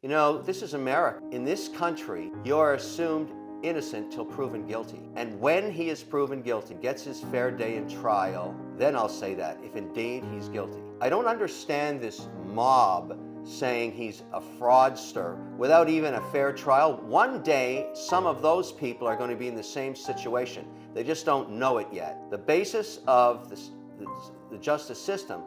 You know, this is America. In this country, you're assumed innocent till proven guilty. And when he is proven guilty, gets his fair day in trial, then I'll say that, if indeed he's guilty. I don't understand this mob saying he's a fraudster without even a fair trial. One day, some of those people are going to be in the same situation. They just don't know it yet. The basis of the justice system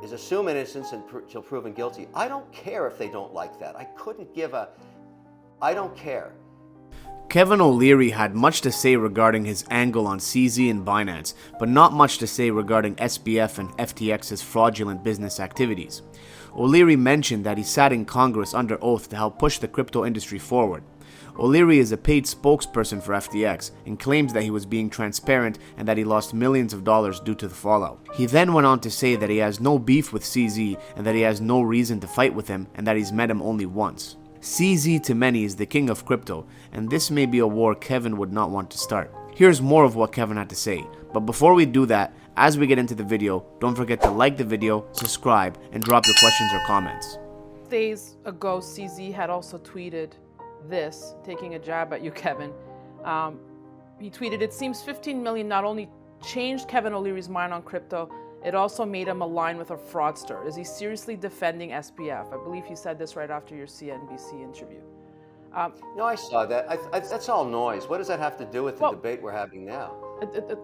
is assume innocence until proven guilty. I don't care if they don't like that. I don't care. Kevin O'Leary had much to say regarding his angle on CZ and Binance, but not much to say regarding SBF and FTX's fraudulent business activities. O'Leary mentioned that he sat in Congress under oath to help push the crypto industry forward. O'Leary is a paid spokesperson for FTX and claims that he was being transparent and that he lost millions of dollars due to the fallout. He then went on to say that he has no beef with CZ and that he has no reason to fight with him and that he's met him only once. CZ to many is the king of crypto, and this may be a war Kevin would not want to start. Here's more of what Kevin had to say, but before we do that, as we get into the video, don't forget to like the video, subscribe, and drop your questions or comments. Days ago, CZ had also tweeted this, taking a jab at you, Kevin. He tweeted, "It seems 15 million not only changed Kevin O'Leary's mind on crypto, it also made him align with a fraudster. Is he seriously defending SBF?" I believe he said this right after your CNBC interview. No, I saw that. That's all noise. What does that have to do with the debate we're having now?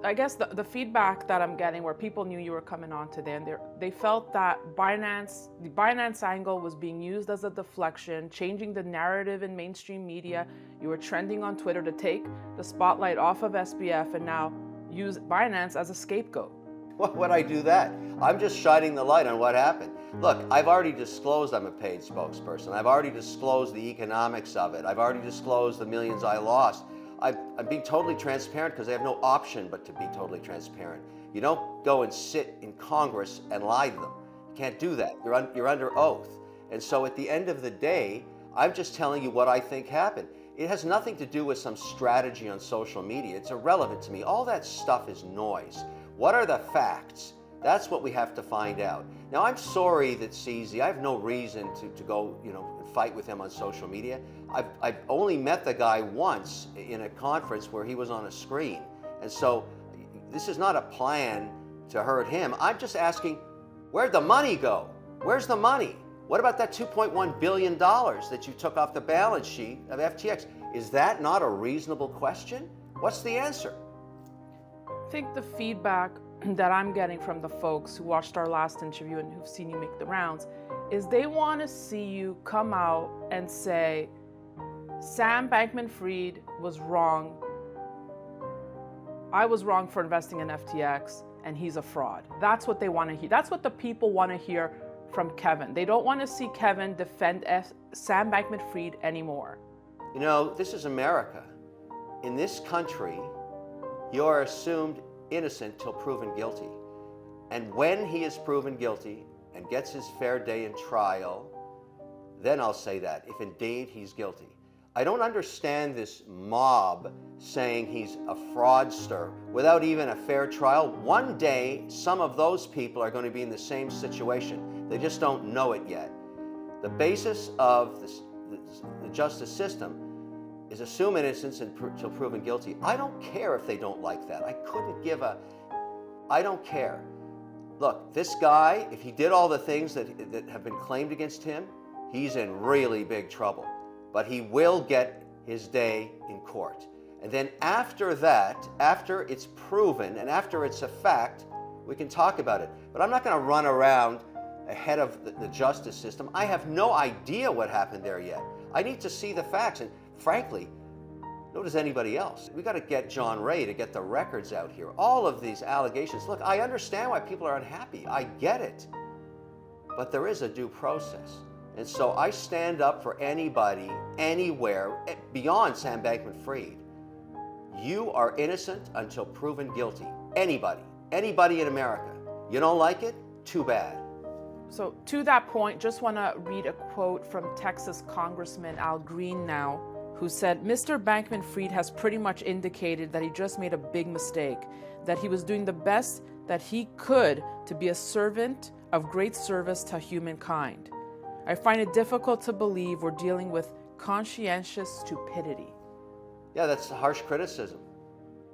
I guess the feedback that I'm getting, where people knew you were coming on today, and they felt that the Binance angle was being used as a deflection, changing the narrative in mainstream media. You were trending on Twitter to take the spotlight off of SBF and now use Binance as a scapegoat. Why would I do that? I'm just shining the light on what happened. Look, I've already disclosed I'm a paid spokesperson. I've already disclosed the economics of it. I've already disclosed the millions I lost. I'm being totally transparent because I have no option but to be totally transparent. You don't go and sit in Congress and lie to them. You can't do that. You're under oath. And so at the end of the day, I'm just telling you what I think happened. It has nothing to do with some strategy on social media. It's irrelevant to me. All that stuff is noise. What are the facts? That's what we have to find out. Now, I'm sorry that CZ, I have no reason to go, fight with him on social media. I've only met the guy once in a conference where he was on a screen. And so this is not a plan to hurt him. I'm just asking, where'd the money go? Where's the money? What about that $2.1 billion that you took off the balance sheet of FTX? Is that not a reasonable question? What's the answer? I think the feedback that I'm getting from the folks who watched our last interview and who've seen you make the rounds is they want to see you come out and say, Sam Bankman-Fried was wrong. I was wrong for investing in FTX and he's a fraud. That's what they want to hear. That's what the people want to hear from Kevin. They don't want to see Kevin defend Sam Bankman-Fried anymore. You know, this is America. In this country, you're assumed innocent till proven guilty. And when he is proven guilty and gets his fair day in trial, then I'll say that, if indeed he's guilty. I don't understand this mob saying he's a fraudster without even a fair trial. One day, some of those people are going to be in the same situation. They just don't know it yet. The basis of the justice system is assume innocence until proven guilty. I don't care if they don't like that. I don't care. Look, this guy, if he did all the things that have been claimed against him, he's in really big trouble. But he will get his day in court. And then after that, after it's proven and after it's a fact, we can talk about it. But I'm not going to run around ahead of the justice system. I have no idea what happened there yet. I need to see the facts. And frankly, nor does anybody else. We got to get John Ray to get the records out here. All of these allegations. Look, I understand why people are unhappy. I get it. But there is a due process. And so I stand up for anybody, anywhere, beyond Sam Bankman-Fried. You are innocent until proven guilty. Anybody in America. You don't like it? Too bad. So to that point, just want to read a quote from Texas Congressman Al Green now, who said, "Mr. Bankman-Fried has pretty much indicated that he just made a big mistake, that he was doing the best that he could to be a servant of great service to humankind. I find it difficult to believe we're dealing with conscientious stupidity. Yeah, that's harsh criticism.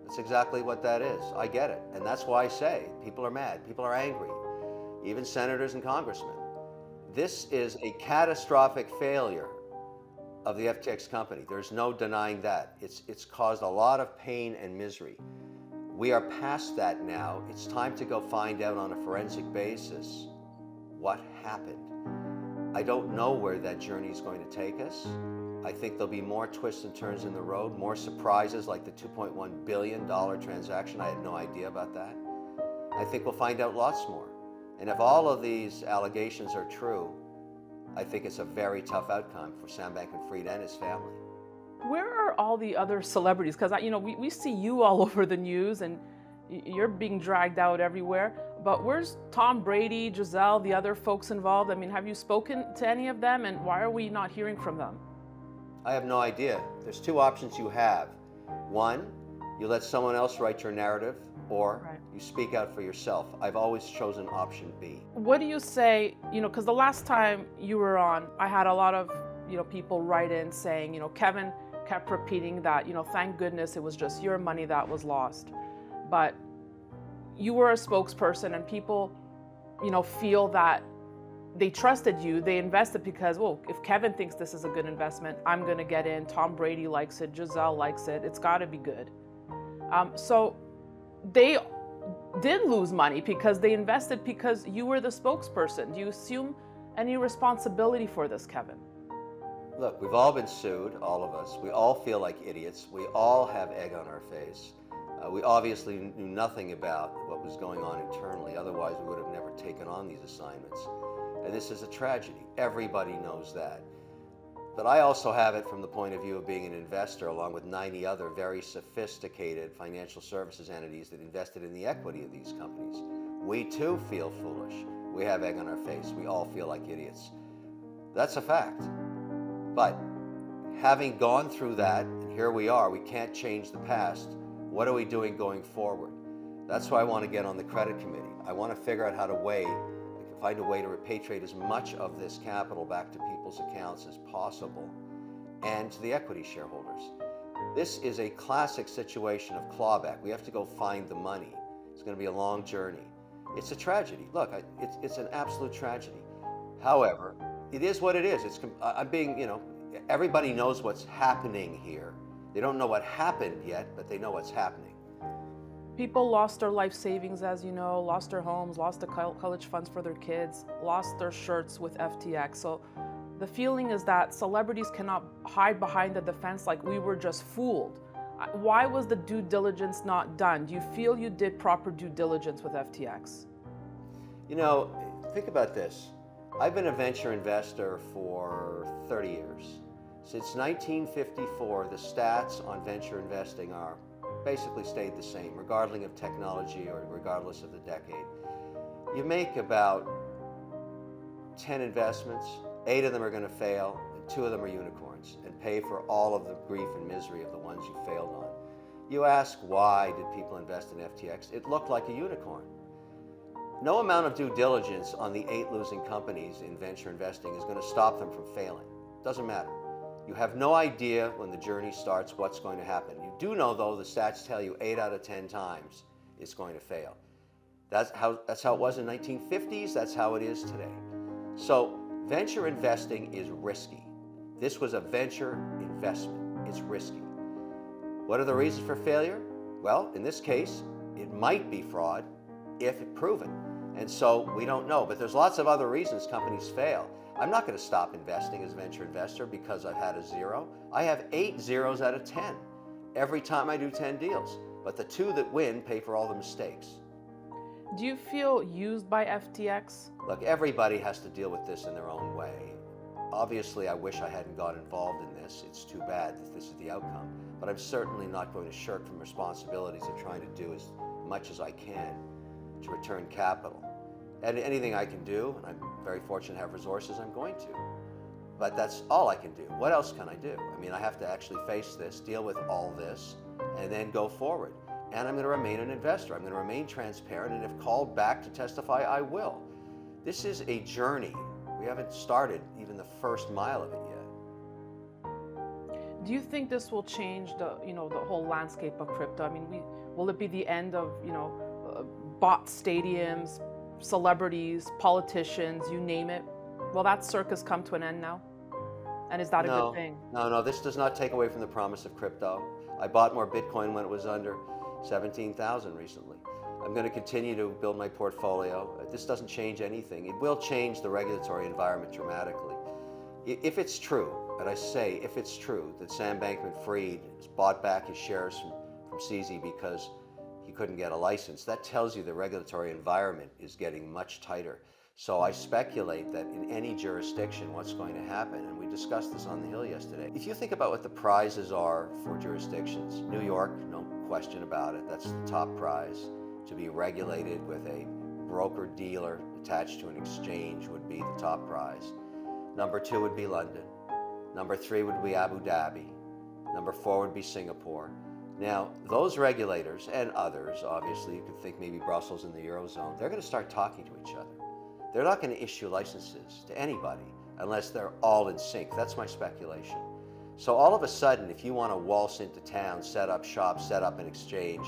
That's exactly what that is. I get it. And that's why I say people are mad, people are angry, even senators and congressmen. This is a catastrophic failure of the FTX company. There's no denying that. It's caused a lot of pain and misery. We are past that now. It's time to go find out on a forensic basis what happened. I don't know where that journey is going to take us. I think there'll be more twists and turns in the road, more surprises like the $2.1 billion transaction. I had no idea about that. I think we'll find out lots more. And if all of these allegations are true, I think it's a very tough outcome for Sam Bankman-Fried and his family. Where are all the other celebrities? Because we see you all over the news and you're being dragged out everywhere. But where's Tom Brady, Giselle, the other folks involved? I mean, have you spoken to any of them, and why are we not hearing from them? I have no idea. There's two options you have. One, you let someone else write your narrative, or you speak out for yourself. I've always chosen option B. What do you say, because the last time you were on, I had a lot of, people write in saying, Kevin kept repeating that, thank goodness it was just your money that was lost. But you were a spokesperson and people, feel that they trusted you, they invested because, if Kevin thinks this is a good investment, I'm going to get in. Tom Brady likes it, Giselle likes it, it's got to be good. So they did lose money because they invested because you were the spokesperson. Do you assume any responsibility for this, Kevin? Look, we've all been sued, all of us. We all feel like idiots. We all have egg on our face. We obviously knew nothing about what was going on internally. Otherwise, we would have never taken on these assignments. And this is a tragedy. Everybody knows that. But I also have it from the point of view of being an investor, along with 90 other very sophisticated financial services entities that invested in the equity of these companies. We too feel foolish. We have egg on our face. We all feel like idiots. That's a fact. But having gone through that, and here we are, we can't change the past. What are we doing going forward? That's why I want to get on the credit committee. I want to figure out how to find a way to repatriate as much of this capital back to people's accounts as possible and to the equity shareholders. This is a classic situation of clawback. We have to go find the money. It's going to be a long journey. It's a tragedy. Look, it's an absolute tragedy. However, it is what it is. I'm being, everybody knows what's happening here. They don't know what happened yet, but they know what's happening. People lost their life savings, as you know, lost their homes, lost the college funds for their kids, lost their shirts with FTX. So the feeling is that celebrities cannot hide behind the defense like we were just fooled. Why was the due diligence not done? Do you feel you did proper due diligence with FTX? Think about this. I've been a venture investor for 30 years. Since 1954, the stats on venture investing are basically stayed the same, regardless of technology or regardless of the decade. You make about 10 investments, 8 of them are going to fail, and 2 of them are unicorns, and pay for all of the grief and misery of the ones you failed on. You ask, why did people invest in FTX? It looked like a unicorn. No amount of due diligence on the 8 losing companies in venture investing is going to stop them from failing. Doesn't matter. You have no idea when the journey starts what's going to happen. You do know, though, the stats tell you 8 out of 10 times it's going to fail. That's how it was in the 1950s. That's how it is today. So venture investing is risky. This was a venture investment. It's risky. What are the reasons for failure? Well, in this case, it might be fraud if proven. And so we don't know. But there's lots of other reasons companies fail. I'm not going to stop investing as a venture investor because I've had a 0. I have 8 zeros out of 10 every time I do 10 deals. But the 2 that win pay for all the mistakes. Do you feel used by FTX? Look, everybody has to deal with this in their own way. Obviously, I wish I hadn't got involved in this. It's too bad that this is the outcome. But I'm certainly not going to shirk from responsibilities of trying to do as much as I can to return capital. And anything I can do, and I'm very fortunate to have resources, I'm going to. But that's all I can do. What else can I do? I mean, I have to actually face this, deal with all this, and then go forward. And I'm going to remain an investor. I'm going to remain transparent, and if called back to testify, I will. This is a journey. We haven't started even the first mile of it yet. Do you think this will change the whole landscape of crypto? I mean, will it be the end of bot stadiums, celebrities, politicians, you name it? Will that circus come to an end now? And is that a good thing? No, this does not take away from the promise of crypto. I bought more Bitcoin when it was under 17,000 recently. I'm going to continue to build my portfolio. This doesn't change anything. It will change the regulatory environment dramatically. If it's true, and I say if it's true, that Sam Bankman-Fried has bought back his shares from CZ because he couldn't get a license, that tells you the regulatory environment is getting much tighter. So I speculate that in any jurisdiction, what's going to happen, and we discussed this on the Hill yesterday. If you think about what the prizes are for jurisdictions, New York, no question about it, that's the top prize. To be regulated with a broker-dealer attached to an exchange would be the top prize. Number 2 would be London. Number 3 would be Abu Dhabi. Number 4 would be Singapore. Now, those regulators and others, obviously, you could think maybe Brussels and the Eurozone, they're going to start talking to each other. They're not going to issue licenses to anybody unless they're all in sync. That's my speculation. So all of a sudden, if you want to waltz into town, set up shop, set up an exchange,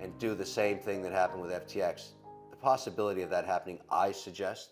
and do the same thing that happened with FTX, the possibility of that happening, I suggest,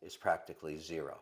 is practically zero.